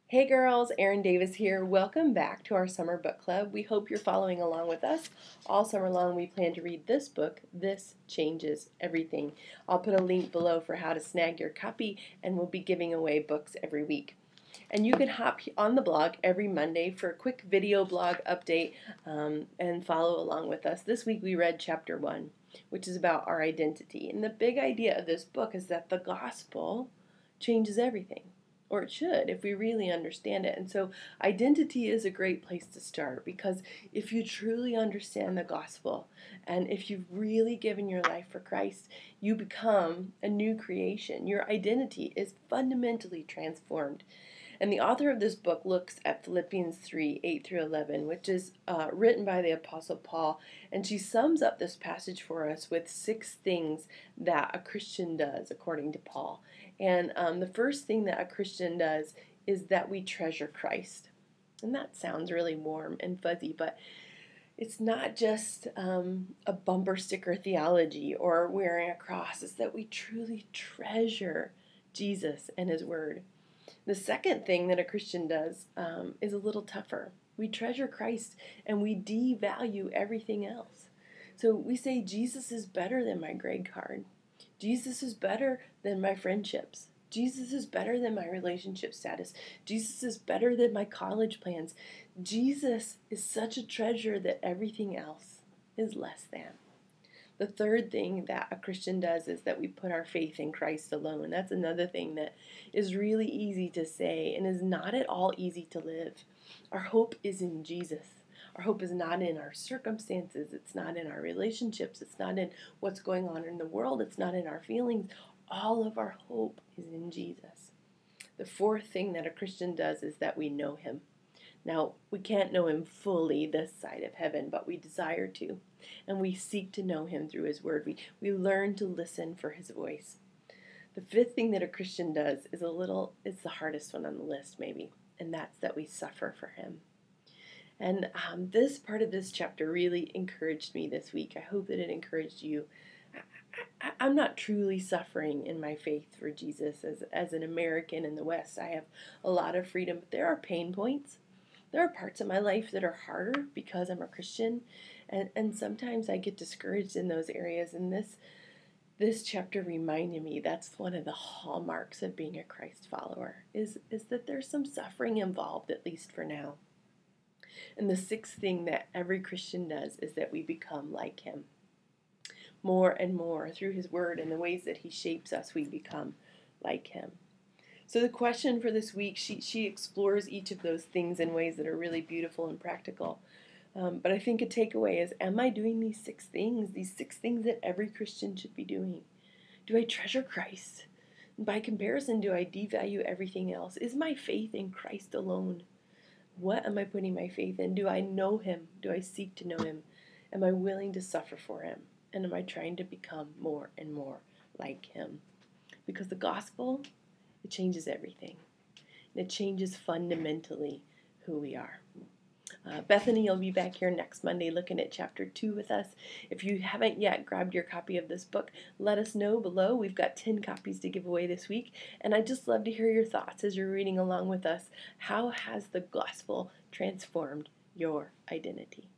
Hey girls, Erin Davis here. Welcome back to our summer book club. We hope you're following along with us. All summer long we plan to read this book, This Changes Everything. I'll put a link below for how to snag your copy, and we'll be giving away books every week. And you can hop on the blog every Monday for a quick video blog update and follow along with us. This week we read chapter 1, which is about our identity. And the big idea of this book is that the gospel changes everything. Or it should, if we really understand it. And so identity is a great place to start, because if you truly understand the gospel and if you've really given your life for Christ, you become a new creation. Your identity is fundamentally transformed. And the author of this book looks at Philippians 3, 8 through 11, which is written by the Apostle Paul. And she sums up this passage for us with 6 things that a Christian does, according to Paul. And the first thing that a Christian does is that we treasure Christ. And that sounds really warm and fuzzy, but it's not just a bumper sticker theology or wearing a cross. It's that we truly treasure Jesus and His Word. The second thing that a Christian does is a little tougher. We treasure Christ and we devalue everything else. So we say Jesus is better than my grade card. Jesus is better than my friendships. Jesus is better than my relationship status. Jesus is better than my college plans. Jesus is such a treasure that everything else is less than. The third thing that a Christian does is that we put our faith in Christ alone. That's another thing that is really easy to say and is not at all easy to live. Our hope is in Jesus. Our hope is not in our circumstances. It's not in our relationships. It's not in what's going on in the world. It's not in our feelings. All of our hope is in Jesus. The fourth thing that a Christian does is that we know Him. Now, we can't know Him fully this side of heaven, but we desire to. And we seek to know Him through His Word. We learn to listen for His voice. The fifth thing that a Christian does is it's the hardest one on the list maybe, and that's that we suffer for Him. And this part of this chapter really encouraged me this week. I hope that it encouraged you. I'm not truly suffering in my faith for Jesus as an American in the West. I have a lot of freedom, but there are pain points. There are parts of my life that are harder because I'm a Christian, and sometimes I get discouraged in those areas. And this chapter reminded me that's one of the hallmarks of being a Christ follower is that there's some suffering involved, at least for now. And the sixth thing that every Christian does is that we become like Him. More and more through His Word and the ways that He shapes us, we become like Him. So the question for this week, she explores each of those things in ways that are really beautiful and practical. But I think a takeaway is, am I doing these 6 things that every Christian should be doing? Do I treasure Christ? And by comparison, do I devalue everything else? Is my faith in Christ alone? What am I putting my faith in? Do I know Him? Do I seek to know Him? Am I willing to suffer for Him? And am I trying to become more and more like Him? Because the gospel, it changes everything. And it changes fundamentally who we are. Bethany will be back here next Monday looking at chapter 2 with us. If you haven't yet grabbed your copy of this book, let us know below. We've got 10 copies to give away this week. And I'd just love to hear your thoughts as you're reading along with us. How has the gospel transformed your identity?